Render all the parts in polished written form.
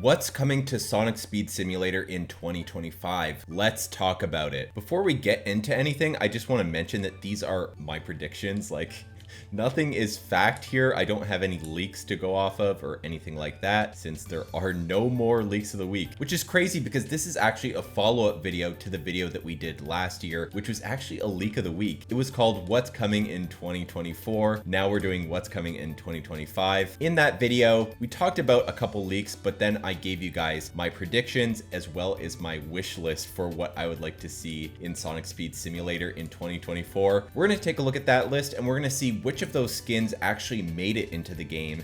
What's coming to Sonic Speed Simulator in 2025? Let's talk about it. Before we get into anything, I just want to mention that these are my predictions. Nothing is fact here. I don't have any leaks to go off of or anything like that, since there are no more leaks of the week, which is crazy because this is actually a follow-up video to the video that we did last year, which was actually a leak of the week. It was called What's Coming in 2024. Now we're doing What's Coming in 2025. In that video, we talked about a couple leaks, but then I gave you guys my predictions as well as my wish list for what I would like to see in Sonic Speed Simulator in 2024. We're going to take a look at that list and we're going to see which of those skins actually made it into the game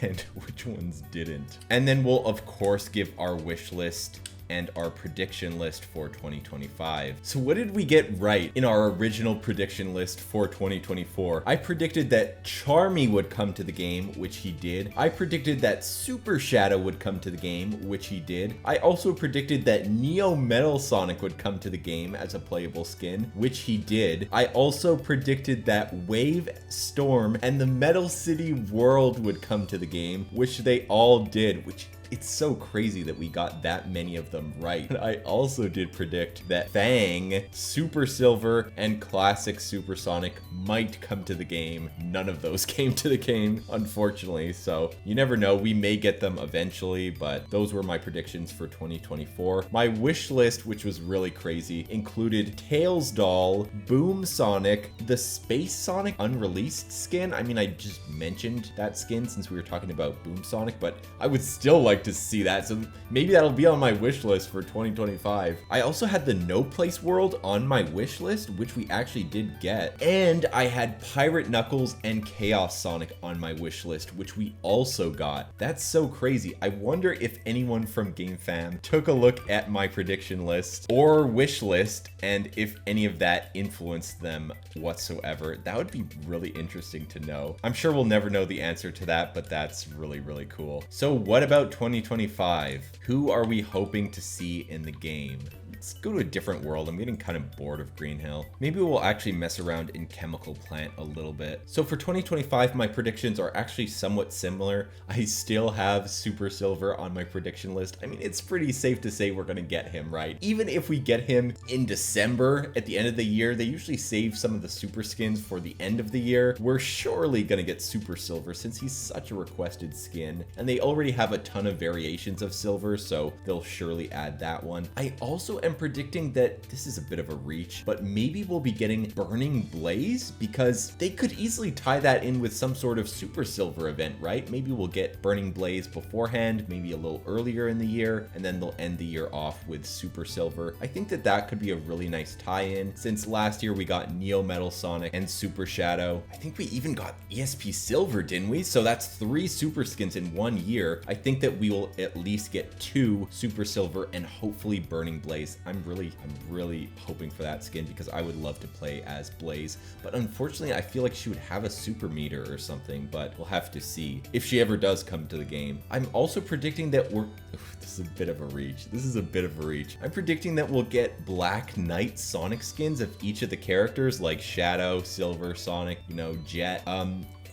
and which ones didn't. And then we'll of course give our wish list and our prediction list for 2025. So what did we get right in our original prediction list for 2024? I predicted that Charmy would come to the game, which he did. I predicted that Super Shadow would come to the game, which he did. I also predicted that Neo Metal Sonic would come to the game as a playable skin, which he did. I also predicted that Wave, Storm, and the Metal City World would come to the game, which they all did, which it's so crazy that we got that many of them right. I also did predict that Fang, Super Silver, and Classic Supersonic might come to the game. None of those came to the game, unfortunately. So you never know, we may get them eventually, but those were my predictions for 2024. My wish list, which was really crazy, included Tails Doll, Boom Sonic, the Space Sonic unreleased skin. I mean, I just mentioned that skin since we were talking about Boom Sonic, but I would still like to see that, so maybe that'll be on my wish list for 2025. I also had the No Place World on my wish list, which we actually did get, and I had Pirate Knuckles and Chaos Sonic on my wish list, which we also got. That's so crazy. I wonder if anyone from GameFam took a look at my prediction list or wish list and if any of that influenced them whatsoever. That would be really interesting to know. I'm sure we'll never know the answer to that, but that's really, really cool. So what about 2025? Who are we hoping to see in the game? Let's go to a different world. I'm getting kind of bored of Green Hill. Maybe we'll actually mess around in Chemical Plant a little bit. So for 2025, my predictions are actually somewhat similar. I still have Super Silver on my prediction list. I mean, it's pretty safe to say we're going to get him, right? Even if we get him in December at the end of the year, they usually save some of the super skins for the end of the year. We're surely going to get Super Silver since he's such a requested skin. And they already have a ton of variations of Silver, so they'll surely add that one. I also am predicting that this is a bit of a reach, but maybe we'll be getting Burning Blaze because they could easily tie that in with some sort of Super Silver event, right? Maybe we'll get Burning Blaze beforehand, maybe a little earlier in the year, and then they'll end the year off with Super Silver. I think that that could be a really nice tie-in since last year we got Neo Metal Sonic and Super Shadow. I think we even got ESP Silver, didn't we? So that's 3 super skins in 1 year. I think that we will at least get 2 Super Silver and hopefully Burning Blaze. I'm really hoping for that skin because I would love to play as Blaze, but unfortunately I feel like she would have a super meter or something, but we'll have to see if she ever does come to the game. I'm also predicting that this is a bit of a reach. I'm predicting that we'll get Black Knight Sonic skins of each of the characters like Shadow, Silver, Sonic, Jet.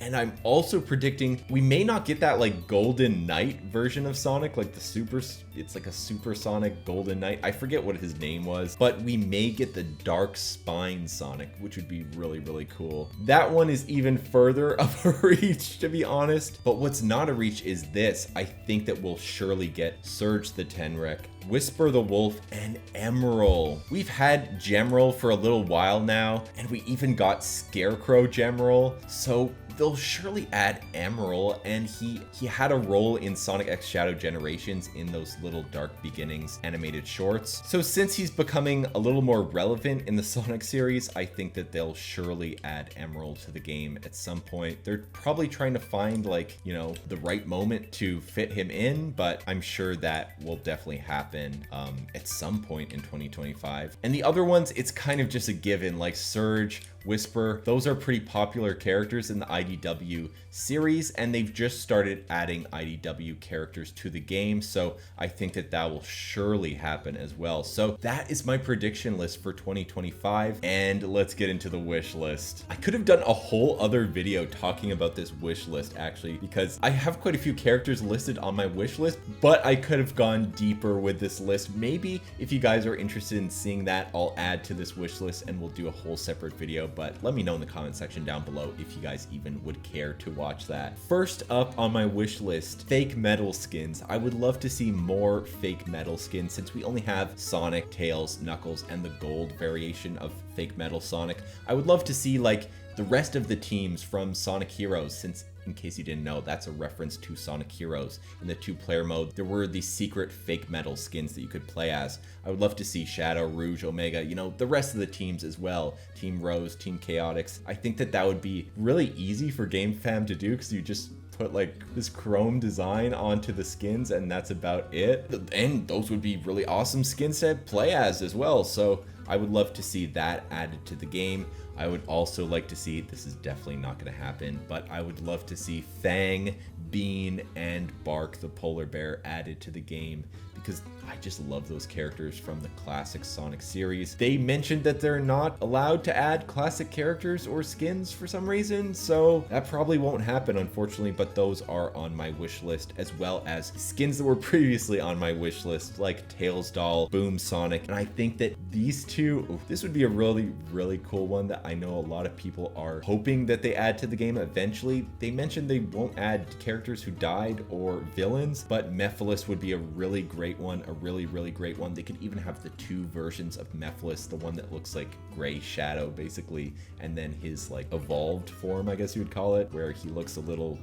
And I'm also predicting we may not get that like Golden Knight version of Sonic, like it's like a Super Sonic Golden Knight. I forget what his name was, but we may get the Dark Spine Sonic, which would be really, really cool. That one is even further of a reach, to be honest. But what's not a reach is this. I think that we'll surely get Surge the Tenrec, Whisper the Wolf, and Emerald. We've had Gemerald for a little while now, and we even got Scarecrow Gemerald. So they'll surely add Emerald, and he had a role in Sonic X Shadow Generations in those little Dark Beginnings animated shorts. So since he's becoming a little more relevant in the Sonic series, I think that they'll surely add Emerald to the game at some point. They're probably trying to find the right moment to fit him in, but I'm sure that will definitely happen at some point in 2025. And the other ones, it's kind of just a given, like Surge, Whisper. Those are pretty popular characters in the IDW series, and they've just started adding IDW characters to the game, so I think that that will surely happen as well. So that is my prediction list for 2025, and let's get into the wish list. I could have done a whole other video talking about this wish list actually, because I have quite a few characters listed on my wish list, but I could have gone deeper with this list. Maybe if you guys are interested in seeing that, I'll add to this wish list and we'll do a whole separate video, but let me know in the comment section down below if you guys even would care to watch that. First up on my wish list, fake metal skins. I would love to see more fake metal skins since we only have Sonic, Tails, Knuckles, and the gold variation of fake metal Sonic. I would love to see like the rest of the teams from Sonic Heroes, since in case you didn't know, that's a reference to Sonic Heroes. In the 2-player mode, there were these secret fake metal skins that you could play as. I would love to see Shadow, Rouge, Omega, you know, the rest of the teams as well. Team Rose, Team Chaotix. I think that that would be really easy for GameFam to do, because you just put like this chrome design onto the skins and that's about it. And those would be really awesome skins to play as well. So I would love to see that added to the game. I would also like to see, this is definitely not going to happen, but I would love to see Fang, Bean, and Bark the polar bear added to the game, because I just love those characters from the classic Sonic series. They mentioned that they're not allowed to add classic characters or skins for some reason, so that probably won't happen unfortunately, but those are on my wish list, as well as skins that were previously on my wish list like Tails Doll, Boom Sonic, and I think that these two, this would be a really cool one that I know a lot of people are hoping that they add to the game eventually. They mentioned they won't add characters who died or villains, but Mephiles would be a really great one, a really great one. They could even have the 2 versions of Mephiles, the one that looks like Gray Shadow basically, and then his like evolved form, I guess you would call it, where he looks a little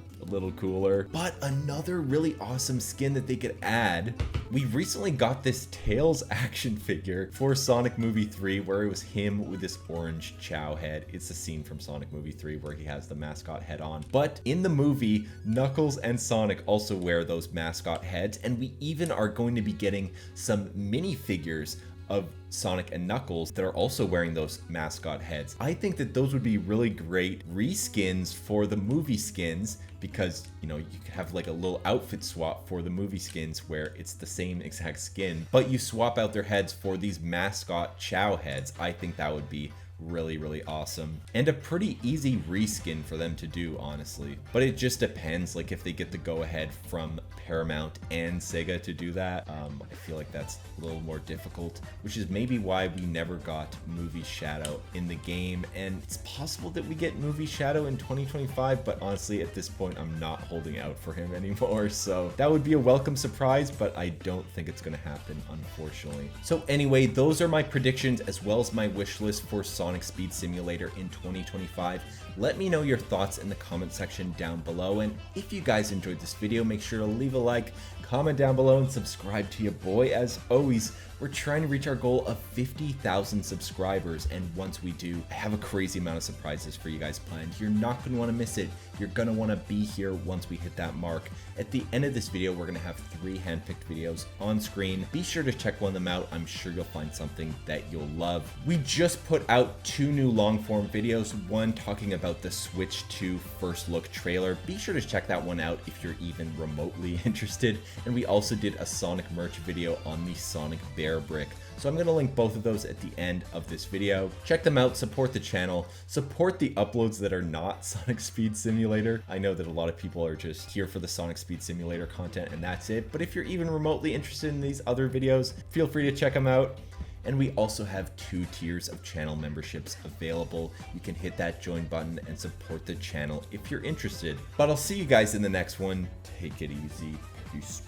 cooler. But another really awesome skin that they could add, we recently got this Tails action figure for Sonic Movie 3 where it was him with this orange Chow head. It's a scene from Sonic Movie 3 where he has the mascot head on. But in the movie, Knuckles and Sonic also wear those mascot heads, and we even are going to be getting some minifigures of Sonic and Knuckles that are also wearing those mascot heads. I think that those would be really great reskins for the movie skins, because you know, you could have like a little outfit swap for the movie skins where it's the same exact skin, but you swap out their heads for these mascot Chow heads. I think that would be really awesome, and a pretty easy reskin for them to do, honestly. But it just depends, like if they get the go-ahead from Paramount and Sega to do that. I feel like that's a little more difficult, which is maybe why we never got Movie Shadow in the game, and it's possible that we get Movie Shadow in 2025, but honestly at this point I'm not holding out for him anymore, so that would be a welcome surprise, but I don't think it's gonna happen, unfortunately. So anyway, those are my predictions as well as my wish list for Sonic Speed Simulator in 2025. Let me know your thoughts in the comment section down below, and if you guys enjoyed this video, make sure to leave a like, comment down below, and subscribe to your boy. As always, we're trying to reach our goal of 50,000 subscribers, and once we do, I have a crazy amount of surprises for you guys planned. You're not going to want to miss it. You're going to want to be here once we hit that mark. At the end of this video, we're going to have 3 handpicked videos on screen. Be sure to check one of them out. I'm sure you'll find something that you'll love. We just put out 2 new long-form videos, one talking about the Switch 2 first look trailer. Be sure to check that one out if you're even remotely interested. And we also did a Sonic merch video on the Sonic Bear brick. So I'm going to link both of those at the end of this video. Check them out, support the channel, support the uploads that are not Sonic Speed Simulator. I know that a lot of people are just here for the Sonic Speed Simulator content and that's it, but if you're even remotely interested in these other videos, feel free to check them out. And we also have 2 tiers of channel memberships available. You can hit that join button and support the channel if you're interested. But I'll see you guys in the next one. Take it easy. Peace.